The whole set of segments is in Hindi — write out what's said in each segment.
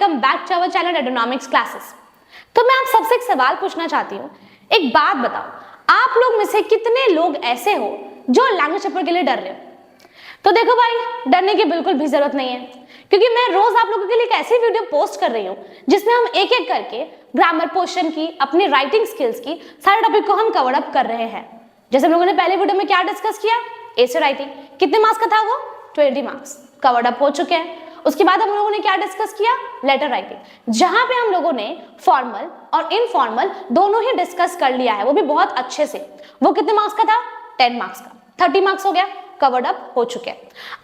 Welcome back to our channel Edonomics classes. तो मैं आप सबसे एक सवाल पूछना चाहती हूँ, एक बात बताओ, आप लोग में से कितने लोग ऐसे हो जो लैंग्वेज पेपर के लिए डर रहे हो? तो देखो भाई, डरने की बिल्कुल भी जरूरत नहीं है, क्योंकि मैं रोज आप लोगों के लिए एक ऐसी वीडियो पोस्ट कर रही हूँ जिसमें हम एक एक करके ग्रामर पोर्शन की, अपनी राइटिंग स्किल्स की सारे टॉपिक को हम कवर अप कर रहे हैं। जैसे हम लोगों ने पहले वीडियो में क्या डिस्कस किया, ऐसे राइटिंग, कितने मार्क्स का था वो? 20 मार्क्स कवर्ड अप हो चुके हैं। उसके बाद हम लोगों ने क्या डिस्कस किया, लेटर राइटिंग, जहां पे हम लोगों ने फॉर्मल और इनफॉर्मल दोनों ही डिस्कस कर लिया है, वो भी बहुत अच्छे से। वो कितने मार्क्स का था? 10 मार्क्स का, 30 मार्क्स हो गया, कवर्ड अप हो चुके हैं।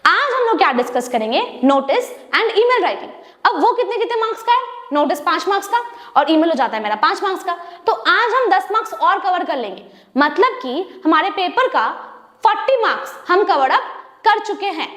आज हम लोग क्या डिस्कस करेंगे, नोटिस एंड ईमेल राइटिंग। अब वो कितने कितने मार्क्स का है? नोटिस 5 मार्क्स का और ईमेल हो जाता है मेरा 5 मार्क्स का। तो आज हम 10 मार्क्स और कवर कर लेंगे, मतलब कि हमारे पेपर का 40 मार्क्स हम कवर अप कर चुके हैं।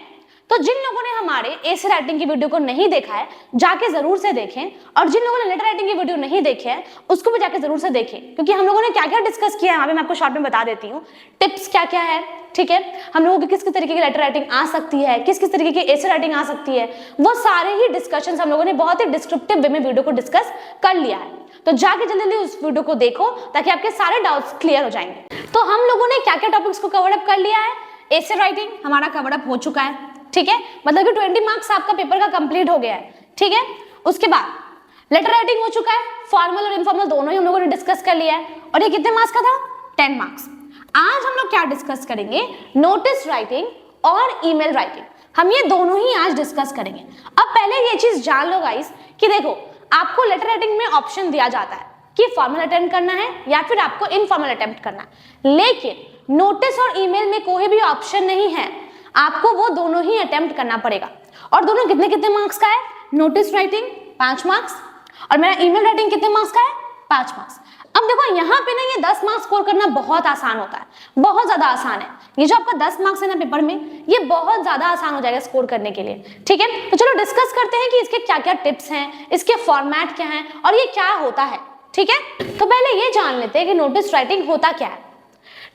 तो जिन लोगों ने हमारे ऐसे राइटिंग की वीडियो को नहीं देखा है, जाके जरूर से देखें, और जिन लोगों ने लेटर राइटिंग की वीडियो नहीं देखे हैं उसको भी जाके जरूर से देखें, क्योंकि हम लोगों ने क्या क्या डिस्कस किया है यहाँ पे मैं आपको शॉर्ट में बता देती हूँ। टिप्स क्या क्या है, ठीक है, हम लोगों की किस किस तरीके की लेटर राइटिंग आ सकती है, किस किस तरीके की ऐसे राइटिंग आ सकती है, वो सारे ही डिस्कशन हम लोगों ने बहुत ही डिस्क्रिप्टिव वे में वीडियो को डिस्कस कर लिया है। तो जाके जल्दी उस वीडियो को देखो ताकि आपके सारे डाउट्स क्लियर हो जाएंगे। तो हम लोगों ने क्या क्या टॉपिक्स को कवर अप कर लिया है। ऐसे राइटिंग हमारा कवर अप हो चुका है, ठीक है, मतलब कि 20 मार्क्स आपका पेपर का कंप्लीट हो गया है, ठीक है। उसके बाद लेटर राइटिंग हो चुका है, फॉर्मल और इनफॉर्मल दोनों ही हम लोगों ने डिस्कस कर लिया है, और ये कितने मार्क्स का था? 10 मार्क्स। आज हम लोग क्या डिस्कस करेंगे, नोटिस राइटिंग और ईमेल राइटिंग, हम ये दोनों ही आज डिस्कस करेंगे। अब पहले ये चीज जान लो गाइस कि देखो, आपको लेटर राइटिंग में ऑप्शन दिया जाता है कि फॉर्मल अटेम्प्ट करना है या फिर आपको इनफॉर्मल अटेम्प्ट करना है, लेकिन नोटिस और ईमेल में कोई भी ऑप्शन नहीं है, आपको वो दोनों ही अटेम्प्ट करना पड़ेगा। और दोनों कितने कितने मार्क्स का है? नोटिस राइटिंग 5 मार्क्स और मेरा ईमेल राइटिंग कितने मार्क्स का है? 5 मार्क्स। अब देखो यहाँ पे ना ये 10 मार्क्स स्कोर करना बहुत आसान होता है, बहुत ज्यादा आसान है। ये जो आपका 10 मार्क्स है ना पेपर में, ये बहुत ज्यादा आसान हो जाएगा स्कोर करने के लिए, ठीक है। तो चलो डिस्कस करते हैं कि इसके क्या क्या टिप्स हैं, इसके फॉर्मेट क्या हैं और ये क्या होता है, ठीक है। तो पहले ये जान लेते हैं कि नोटिस राइटिंग होता क्या है।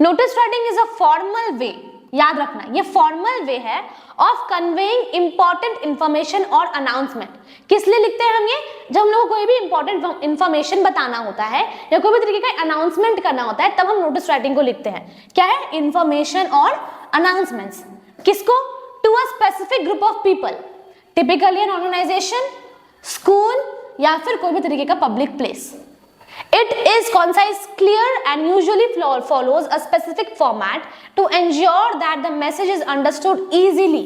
Notice writing is a formal way, याद रखना, ये फॉर्मल वे है ऑफ कन्वेइंग इंपॉर्टेंट इंफॉर्मेशन और अनाउंसमेंट। किस लिए लिखते हैं हम ये? जब हम लोग को कोई भी इंपॉर्टेंट इंफॉर्मेशन बताना होता है या कोई भी तरीके का अनाउंसमेंट करना होता है, तब हम नोटिस राइटिंग को लिखते हैं। क्या है? इंफॉर्मेशन और अनाउंसमेंट्स। किसको? To a specific group of people, typically an organisation, school या फिर कोई भी तरीके का public place. It is concise, clear and usually follows a specific format to ensure that the message is understood easily.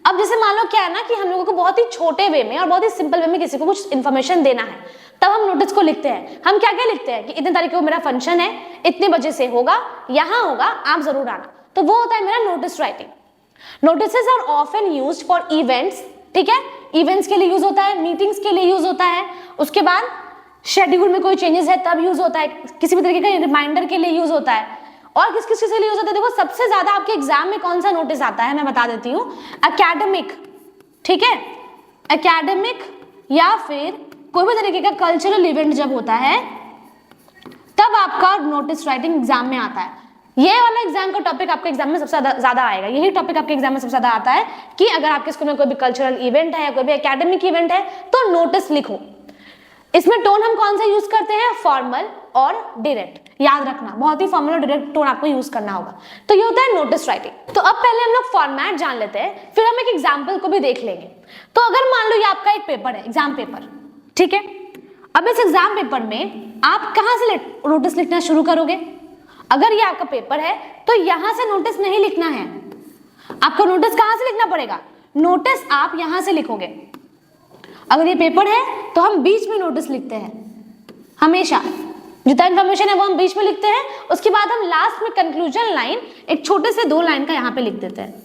अब जैसे मान लो क्या है ना कि हम लोगों को बहुत ही छोटे वे में और बहुत ही सिंपल वे में किसी को कुछ इन्फॉर्मेशन देना है, तब हम नोटिस को लिखते हैं। हम क्या क्या लिखते हैं कि इतने तारीख को मेरा फंक्शन है, इतने बजे से होगा, यहाँ होगा, आप जरूर आना। तो वो होता है मेरा notice writing. Notices are often used for events, ठीक है, इवेंट्स के लिए यूज होता है, मीटिंग्स के लिए यूज होता है, उसके बाद शेड्यूल में कोई चेंजेस है तब यूज होता है, किसी भी तरीके का रिमाइंडर के लिए यूज होता है, और किस किस चीज के लिए यूज होता है। देखो सबसे ज्यादा आपके एग्जाम में कौन सा नोटिस आता है, मैं बता देती हूँ, एकेडमिक, ठीक है, एकेडमिक या फिर कोई भी तरीके का कल्चरल इवेंट जब होता है तब आपका नोटिस राइटिंग एग्जाम में आता है। ये वाला एग्जाम का टॉपिक आपके एग्जाम में सबसे ज्यादा आएगा, यही टॉपिक आपके एग्जाम में सबसे ज्यादा आता है कि अगर आपके स्कूल में कोई भी कल्चरल इवेंट है या कोई भी एकेडमिक इवेंट है तो नोटिस लिखो। इसमें टोन हम कौन सा यूज करते हैं? फॉर्मल और डायरेक्ट, याद रखना, बहुत ही फॉर्मल और डायरेक्ट टोन आपको यूज करना होगा। तो ये होता है नोटिस राइटिंग। तो अब पहले हम लोग फॉर्मेट जान लेते हैं, फिर हम एक एग्जांपल को भी देख लेंगे। तो अगर मान लो ये आपका एक पेपर है, एग्जाम पेपर, ठीक है, अब इस एग्जाम पेपर में आप कहाँ से नोटिस लिखना शुरू करोगे? अगर ये आपका पेपर है तो यहाँ से नोटिस नहीं लिखना है, आपको नोटिस कहाँ से लिखना पड़ेगा? नोटिस आप यहाँ से लिखोगे। अगर ये पेपर है तो हम बीच में नोटिस लिखते हैं, हमेशा जितना इन्फॉर्मेशन है वो हम बीच में लिखते हैं, उसके बाद हम लास्ट में कंक्लूजन लाइन एक छोटे से 2 लाइन का यहाँ पे लिख देते हैं।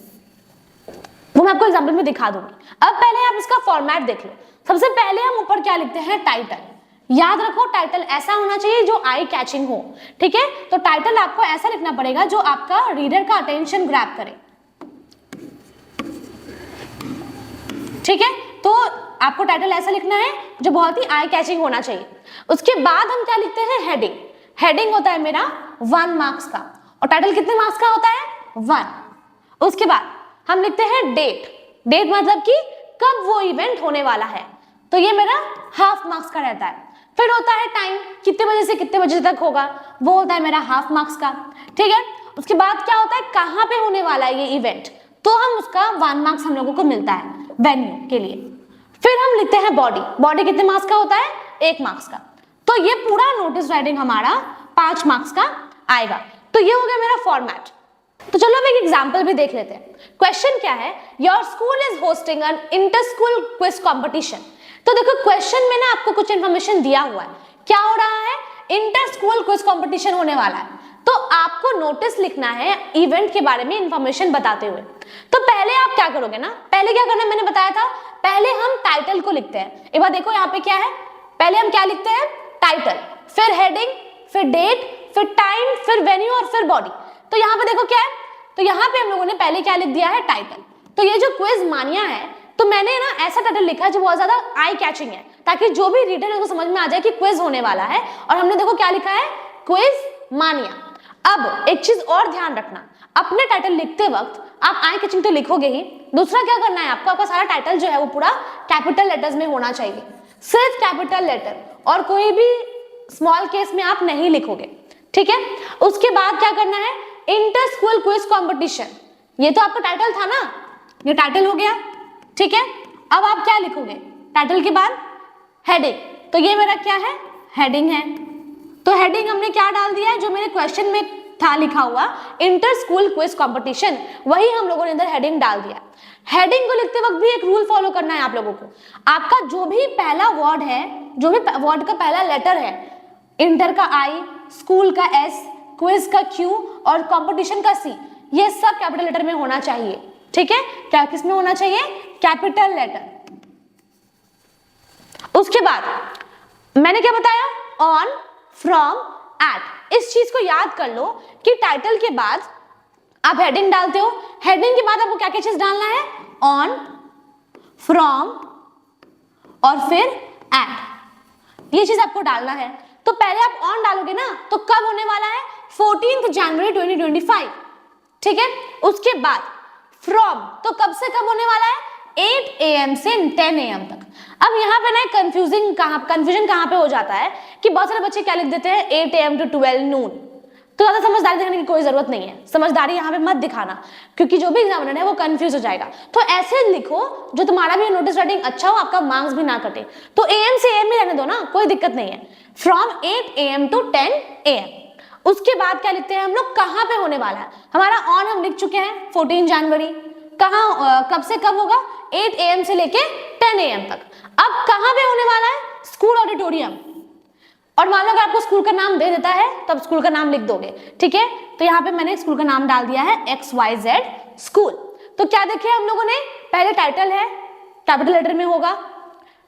वो मैं आपको एग्जांपल में दिखा दूंगी। अब पहले आप इसका फॉर्मेट देख लो। सबसे पहले हम ऊपर क्या लिखते हैं? टाइटल। याद रखो टाइटल ऐसा होना चाहिए जो आई कैचिंग हो, ठीक है। तो टाइटल आपको ऐसा लिखना पड़ेगा जो आपका रीडर का अटेंशन ग्रैब करे, ठीक है। तो आपको टाइटल ऐसा लिखना है जो बहुत ही आई कैचिंग होना चाहिए। उसके बाद हम क्या लिखते हैं? हेडिंग। हेडिंग होता है मेरा 1 मार्क्स का, और टाइटल कितने मार्क्स का होता है? 1। उसके बाद हम लिखते हैं डेट। डेट मतलब कि कब वो इवेंट होने वाला है, तो ये मेरा हाफ मार्क्स का रहता है। फिर होता है टाइम, कितने बजे से कितने बजे तक होगा, वो होता है मेरा हाफ मार्क्स का। ठीक है, उसके बाद क्या होता है, कहाँ पे होने वाला है ये इवेंट, तो हम उसका 1 मार्क्स हम लोगों को मिलता है वेन्यू के लिए। फिर हम लिखते हैं बॉडी, बॉडी कितने मार्क्स का होता है, 1 मार्क्स का। तो ये पूरा नोटिस राइटिंग हमारा 5 मार्क्स का आएगा। तो ये हो गया मेरा फॉर्मेट। तो चलो अब एक एग्जांपल भी देख लेते हैं। क्वेश्चन क्या है, your school is hosting an inter school quiz competition. तो देखो क्वेश्चन में ना आपको कुछ इंफॉर्मेशन दिया हुआ है, क्या हो रहा है, इंटर स्कूल क्विज कंपटीशन होने वाला है। तो आपको नोटिस लिखना है इवेंट के बारे में इंफॉर्मेशन बताते हुए। तो पहले आप क्या करोगे ना, पहले क्या करना है मैंने बताया था, पहले हम टाइटल को लिखते हैं। एक बार देखो यहाँ पे क्या है, पहले हम क्या लिखते हैं, टाइटल, फिर हेडिंग, फिर डेट, फिर टाइम, फिर वेन्यू और फिर बॉडी। तो यहाँ पे देखो क्या है, तो यहाँ पे हम लोगों ने पहले क्या लिख दिया है, टाइटल। तो ये जो क्विज मानिया है, तो मैंने ना ऐसा टाइटल लिखा है जो बहुत ज्यादा आई कैचिंग है, ताकि जो भी रीडर है उसको समझ में आ जाए कि क्विज होने वाला है। और हमने देखो क्या लिखा है, क्विज मानिया। अब एक चीज और ध्यान रखना, अपने टाइटल लिखते वक्त आप आई कैचिंग तो लिखोगे ही, दूसरा क्या करना है आपको, आपका सारा टाइटल जो है वो पूरा कैपिटल लेटर्स में होना चाहिए, सिर्फ कैपिटल लेटर, और कोई भी स्मॉल केस में आप नहीं लिखोगे। ठीक है, उसके बाद क्या करना है, इंटर स्कूल क्विज कंपटीशन, ये तो आपका टाइटल था ना, ये टाइटल हो गया। ठीक है, अब आप क्या लिखोगे, टाइटल के बाद हेडिंग, तो ये मेरा क्या है, हेडिंग है। तो हेडिंग हमने क्या डाल दिया है, जो मेरे क्वेश्चन में था लिखा हुआ इंटर स्कूल क्विज कंपटीशन, वही हम लोगों ने इधर हेडिंग डाल दिया। हेडिंग को लिखते वक्त भी एक रूल फॉलो करना है आप लोगों को, आपका जो भी पहला वर्ड है, जो भी वर्ड का पहला लेटर है, इंटर का आई, स्कूल का एस, क्विज का क्यू और कंपटीशन का सी, ये सब कैपिटल लेटर में होना चाहिए। ठीक है, क्या किस में होना चाहिए, कैपिटल लेटर। उसके बाद मैंने क्या बताया, ऑन, फ्रॉम, एट। इस चीज को याद कर लो कि टाइटल के बाद आप हेडिंग डालते हो, हेडिंग के बाद आपको क्या क्या चीज डालना है, ऑन, फ्रॉम और फिर एट, ये चीज आपको डालना है। तो पहले आप ऑन डालोगे ना, तो कब होने वाला है, 14 जनवरी 2025। ठीक है, उसके बाद फ्रॉम, तो कब से कब होने वाला है, 8 AM से 10 AM तक। अब यहाँ पे ना कंफ्यूजन कहाँ पे हो जाता है कि बहुत सारे बच्चे क्या लिख देते हैं, 8 AM to 12 noon। तो ज्यादा समझदारी दिखाने की कोई जरूरत नहीं है, समझदारी यहाँ पे मत दिखाना, क्योंकि जो भी एग्जामिनर है वो कंफ्यूज हो जाएगा। तो ऐसे लिखो जो तुम्हारा भी नोटिस राइटिंग अच्छा हो, आपका मार्क्स भी ना कटे। तो AM से AM में रहने दो ना, कोई दिक्कत नहीं है, फ्रॉम 8 AM to 10 AM। उसके बाद क्या लिखते हैं हम लोग, कहाँ पे होने वाला है, हमारा ऑन हम लिख चुके हैं 14 जनवरी, कहाँ कब से कब होगा, 8 AM से लेके 10 AM तक। अब कहाँ पे होने वाला है, स्कूल ऑडिटोरियम। और मान लो अगर आपको स्कूल का नाम दे देता है तब स्कूल का नाम लिख दोगे। ठीक है, तो यहाँ पे मैंने स्कूल का नाम डाल दिया है XYZ स्कूल। तो क्या देखे हम लोगों ने, पहले टाइटल है, कैपिटल लेटर में होगा,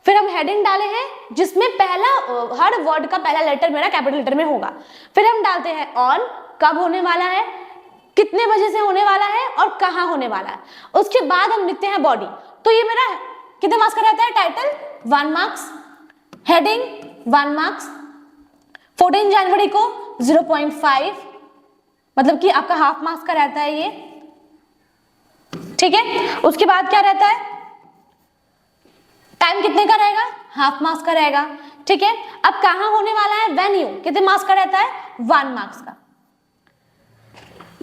फिर हम हेडिंग डाले हैं जिसमें पहला हर वर्ड का पहला लेटर मेरा कैपिटल लेटर में होगा, फिर हम डालते हैं ऑन, कब होने वाला है, कितने बजे से होने वाला है और कहाँ होने वाला है। उसके बाद हम लिखते हैं बॉडी। तो ये मेरा कितने मार्क्स का रहता है, टाइटल 1 मार्क्स, हेडिंग 1 मार्क्स, 14 जनवरी को 0.5, मतलब कि आपका हाफ मार्क्स का रहता है ये। ठीक है, उसके बाद क्या रहता है, टाइम कितने का रहेगा, हाफ मार्क्स का रहेगा। ठीक है, अब कहाँ होने वाला है, वेन्यू, कितने मार्क्स का रहता है, 1 मार्क्स का।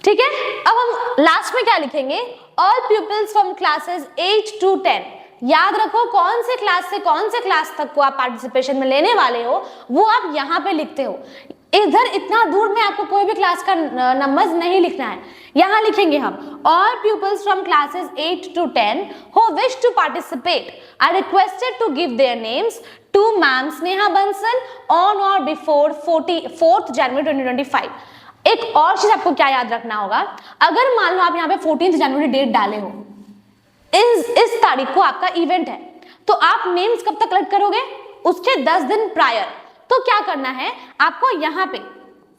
ठीक है, अब हम लास्ट में क्या लिखेंगे, all peoples from classes 8 to 10। याद रखो कौन से क्लास से कौन से क्लास तक को आप पार्टिसिपेशन में लेने वाले हो, वो आप यहाँ पे लिखते हो। इधर इतना दूर में आपको कोई भी क्लास का नंबर्स नहीं लिखना है, यहाँ लिखेंगे हम, all peoples from classes 8 to 10 who wish to participate are requested to give their names to Ma'am Sneha Bansal on or before 4th January 2025। एक और चीज आपको क्या याद रखना होगा, अगर मान लो आप यहाँ पे 14 जनवरी डेट डाले हो, इस तारीख को आपका इवेंट है, तो आप नेम्स कब तक कलेक्ट करोगे, उसके 10 दिन प्रायर। तो क्या करना है आपको, यहाँ पे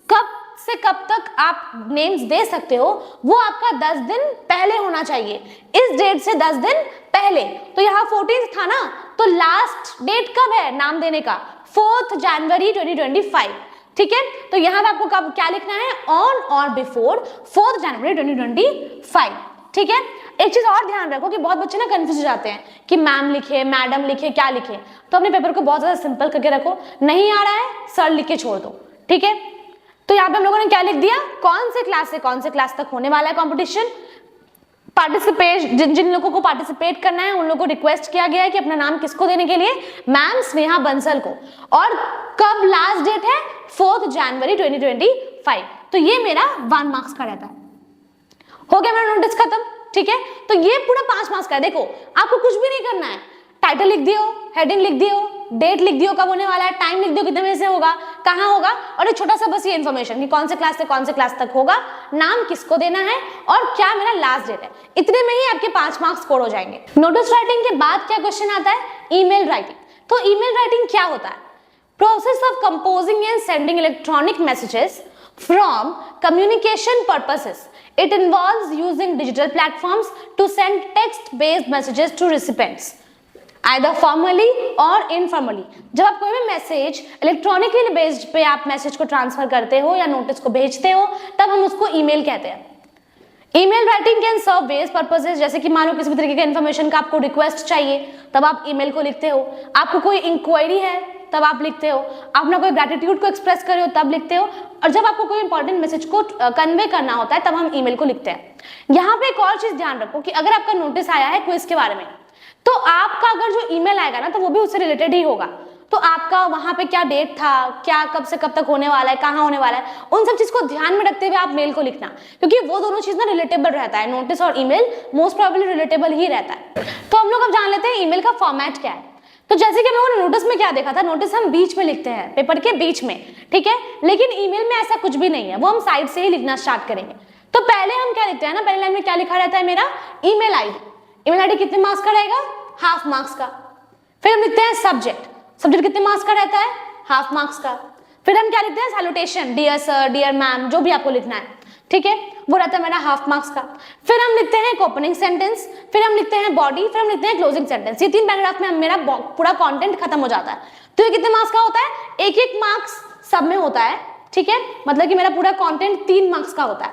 कब से कब तक आप नेम्स दे सकते हो, वो आपका 10 दिन पहले होना चाहिए, इस डेट से 10 दिन पहले। तो यहाँ 14 था ना, तो लास्ट डेट कब है नाम देने का, 4th जनवरी 2025। ठीक है, तो यहाँ पे आपको कब क्या लिखना है, ऑन और बिफोर 4th जनवरी 2025। ठीक है, एक चीज और ध्यान रखो कि बहुत बच्चे ना कंफ्यूज हो जाते हैं कि मैम लिखे, मैडम लिखे, क्या लिखे। तो अपने पेपर को बहुत ज्यादा सिंपल करके रखो, नहीं आ रहा है सर लिख के छोड़ दो, ठीक है। तो यहाँ पे हम लोगों ने क्या लिख दिया, कौन से क्लास से कौन से क्लास तक होने वाला है कॉम्पिटिशन, पार्टिसिपेट, जिन जिन लोगों को पार्टिसिपेट करना है उन लोगों को रिक्वेस्ट किया गया है कि अपना नाम किसको देने के लिए, मैम स्नेहा बंसल को। और कब लास्ट डेट है, 4 जनवरी 2025। तो ये मेरा 1 मार्क्स का रहता है। हो गया मेरा नोटिस खत्म, ठीक है। तो ये पूरा 5 मार्क्स का है। देखो आपको कुछ भी नहीं करना है, टाइटल लिख दियो, हेडिंग लिख दियो, डेट लिख दियो कब होने वाला है, टाइम लिख दियो कितने बजे से होगा, कहाँ होगा, और एक छोटा सा बस ये इन्फॉर्मेशन कि कौन से क्लास से कौन से क्लास तक होगा, नाम किसको देना है और क्या मेरा लास्ट डेट है। इतने में ही आपके 5 मार्क्स स्कोर हो जाएंगे। नोटिस राइटिंग के बाद क्या क्वेश्चन आता है, ईमेल राइटिंग। तो ईमेल राइटिंग क्या होता है, process of composing and sending electronic messages from communication purposes. It involves using digital platforms to send text-based messages to recipients, either formally or informally. जब आप कोई भी मैसेज इलेक्ट्रॉनिकली बेस्ड पे आप मैसेज को ट्रांसफर करते हो या नोटिस को भेजते हो, तब हम उसको ईमेल कहते हैं। Email writing can serve various purposes, जैसे कि मानो किसी भी तरीके का इन्फॉर्मेशन का आपको रिक्वेस्ट चाहिए, तब आप ईमेल को लिखते हो। आपको कोई इंक्वायरी है तब आप लिखते हो, अपना कोई ग्रैटिट्यूड को एक्सप्रेस कर रहे हो तब लिखते हो, और जब आपको कोई इंपॉर्टेंट मैसेज को कन्वे करना होता है तब हम ईमेल को लिखते हैं। यहाँ पे एक और चीज ध्यान रखो कि अगर आपका नोटिस आया है क्विज के बारे में, तो आपका अगर जो ईमेल आएगा ना तो वो भी उससे रिलेटेड ही होगा। तो आपका वहां पे क्या डेट था, क्या कब से कब तक होने वाला है, कहाँ होने वाला है, उन सब चीज को ध्यान में रखते हुए आप मेल को लिखना, क्योंकि वो दोनों चीज ना रिलेटेबल रहता है। नोटिस और ईमेल मोस्ट प्रोबेबली रिलेटेबल ही रहता है। तो हम लोग अब जान लेते हैं ईमेल का फॉर्मेट क्या है। तो जैसे कि हम लोगों ने नोटिस में क्या देखा था, नोटिस हम बीच में लिखते हैं, पेपर के बीच में, ठीक है। लेकिन ईमेल में ऐसा कुछ भी नहीं है, वो हम साइड से ही लिखना स्टार्ट करेंगे। तो पहले हम क्या लिखते हैं ना, पहले लाइन में क्या लिखा रहता है मेरा, ईमेल आईडी। ईमेल आईडी कितने मार्क्स का रहेगा, हाफ मार्क्स का। फिर हम लिखते हैं सब्जेक्ट, सब्जेक्ट कितने मार्क्स का रहता है, हाफ मार्क्स का। फिर हम क्या लिखते हैं, salutation, dear sir, dear ma'am, जो भी आपको लिखना है, ठीक है, वो रहता है मेरा हाफ मार्क्स का। फिर हम लिखते हैं एक ओपनिंग सेंटेंस, फिर हम लिखते हैं बॉडी, फिर हम लिखते हैं क्लोजिंग सेंटेंस। ये 3 पैराग्राफ में मेरा पूरा कंटेंट खत्म हो जाता है। तो ये कितने मार्क्स का होता है, 1-1 मार्क्स सब में होता है, ठीक है। मतलब कि मेरा पूरा कंटेंट 3 मार्क्स का होता है,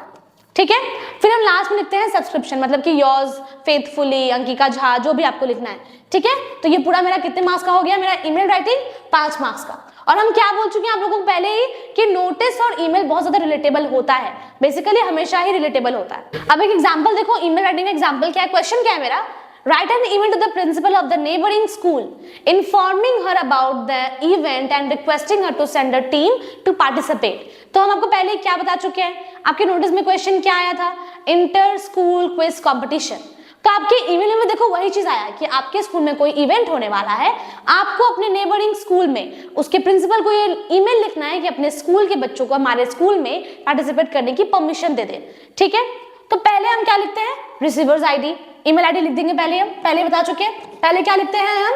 ठीक है। फिर हम लास्ट में लिखते हैं सब्सक्रिप्शन, मतलब कि योर्स फेथफुली अंकिका झा, जो भी आपको लिखना है, ठीक है। तो ये पूरा मेरा कितने मार्क्स का हो गया, मेरा ईमेल राइटिंग 5 मार्क्स का। और हम क्या बोल चुके हैं आप लोगों को पहले ही कि नोटिस और ईमेल बहुत ज्यादा रिलेटेबल होता है, बेसिकली हमेशा ही रिलेटेबल होता है। अब एक एग्जांपल देखो, ईमेल राइटिंग का एग्जांपल क्या है, क्वेश्चन क्या है मेरा, write an email to the principal of the neighboring school informing her about the event and requesting her to send a team to participate। तो हम आपको पहले क्या बता चुके हैं, आपके नोटिस में क्वेश्चन क्या आया था, इंटर स्कूल क्विज कंपटीशन। तो आपके ईमेल में देखो वही चीज आया कि आपके स्कूल में कोई इवेंट होने वाला है, आपको अपने नेबरिंग स्कूल में उसके प्रिंसिपल को ये ईमेल लिखना है कि अपने स्कूल के बच्चों को हमारे स्कूल में पार्टिसिपेट करने की परमिशन दे दे, ठीक है। तो पहले हम क्या लिखते हैं, रिसीवर्स आईडी, ईमेल आईडी लिख देंगे पहले, हम पहले बता चुके हैं। पहले क्या लिखते हैं हम,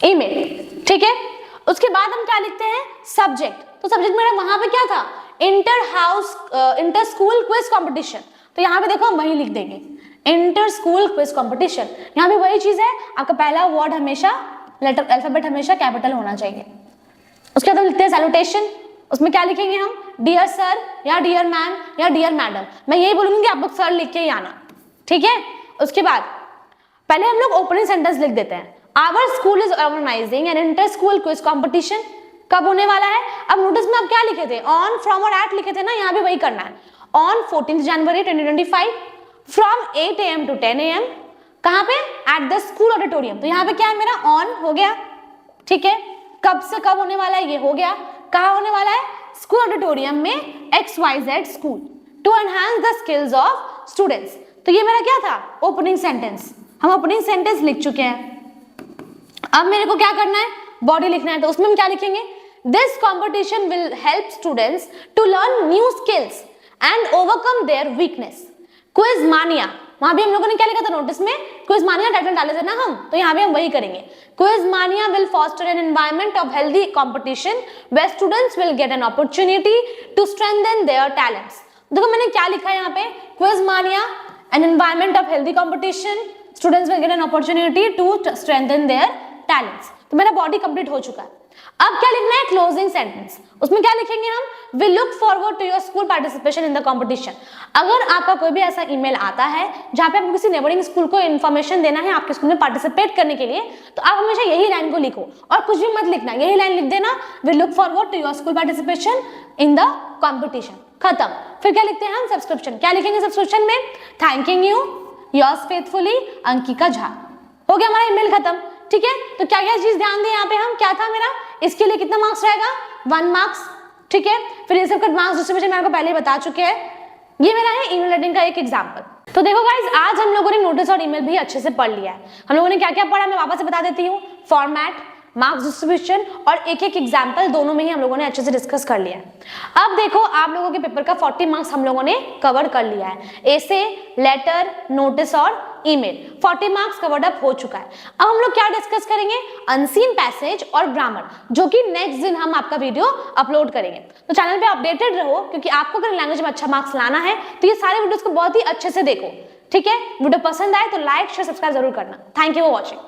ईमेल, ठीक है। उसके बाद हम क्या लिखते हैं, सब्जेक्ट। तो सब्जेक्ट मेरा वहां पे क्या था, इंटर स्कूल क्विज कंपटीशन। तो यहाँ पे देखो हम वही लिख देंगे, इंटर स्कूल क्विज कंपटीशन। यहाँ पे वही चीज है, आपका पहला वर्ड हमेशा लेटर अल्फाबेट हमेशा कैपिटल होना चाहिए। उसके बाद हम लिखते हैं सैल्यूटेशन, उसमें क्या लिखेंगे हम, डियर सर या डियर मैम या डियर मैडम। मैं यही बोलूंगी कि आप लोग सर लिख के ही आना, ठीक है। उसके बाद पहले हम लोग ओपनिंग सेंटेंस लिख देते हैं, our school is organising an inter school quiz competition. कब होने वाला है, अब नोटिस में आप क्या लिखे थे, ऑन, फ्रॉम और एट लिखे थे ना, यहाँ भी वही करना है। On 14 January 2025 from 8 AM to 10 AM, कहाँ पे, एट द स्कूल ऑडिटोरियम। तो यहाँ पे क्या है मेरा, ऑन हो गया, ठीक है। कब से कब होने वाला है, ये हो गया। कहाँ होने वाला है, स्कूल ऑडिटोरियम में XYZ school, to enhance the skills of students. तो ये मेरा क्या था, ओपनिंग सेंटेंस। हम ओपनिंग सेंटेंस लिख चुके हैं। अब मेरे को क्या करना है, बॉडी लिखना है। तो उसमें हम क्या लिखेंगे, this competition will help students to learn new skills and overcome their weakness. Quiz mania, वहां भी हम लोगों ने क्या लिखा था नोटिस में, क्विज मानिया टाइटल डाले थे ना हम, तो यहाँ भी हम वही करेंगे। Quiz mania will foster an environment of healthy competition where students will get an opportunity to strengthen their talents. देखो मैंने क्या लिखा है यहाँ पे, quiz mania an environment of healthy competition, students will get an opportunity to strengthen their talents. तो मेरा बॉडी कंप्लीट हो चुका है। अब क्या लिखना है, क्लोजिंग सेंटेंस। उसमें क्या लिखेंगे हम, we look forward to your school participation in the competition. अगर आपका कोई भी ऐसा ईमेल आता है जहां पे आपको किसी नेबरिंग स्कूल को इन्फॉर्मेशन देना है आपके स्कूल में पार्टिसिपेट करने के लिए, तो आप हमेशा यही लाइन को लिखो और कुछ भी मत लिखना, यही लाइन लिख देना, we look forward to your school participation in the competition, खत्म। फिर क्या लिखते हैं हम, सब्सक्रिप्शन। क्या लिखेंगे सब्सक्रिप्शन में, thanking you yours faithfully Ankika Jha. हो गया हमारा ईमेल खत्म, ठीक है। तो क्या क्या चीज ध्यान दें यहाँ पे हम, क्या था मेरा, इसके लिए कितना मार्क्स रहेगा, 1 मार्क्स, ठीक है। फिर ये सब का मार्क्स डिस्ट्रीब्यूशन मैं आपको पहले ही बता चुके हैं। ये मेरा है ईमेल राइटिंग का एक एग्जाम्पल। तो देखो गाइज, आज हम लोगों ने नोटिस और ईमेल भी अच्छे से पढ़ लिया है। हम लोगों ने क्या क्या पढ़ा मैं वापस से बता देती हूँ, फॉर्मेट, मार्क्स डिस्ट्रीब्यूशन और एक एक एग्जाम्पल दोनों में ही हम लोगों ने अच्छे से डिस्कस कर लिया है। अब देखो आप लोगों के पेपर का 40 मार्क्स हम लोगों ने कवर कर लिया है, एसे, लेटर, नोटिस और ईमेल, 40 मार्क्स कवर्ड अप हो चुका है। अब हम लोग क्या डिस्कस करेंगे, अनसीन पैसेज और ग्रामर, जो कि नेक्स्ट दिन हम आपका वीडियो अपलोड करेंगे। तो चैनल पे अपडेटेड रहो, क्योंकि आपको अगर लैंग्वेज में अच्छा मार्क्स लाना है तो ये सारे वीडियोस को बहुत ही अच्छे से देखो, ठीक है। वीडियो पसंद आए तो लाइक शेयर सब्सक्राइब जरूर करना। Thank you for watching.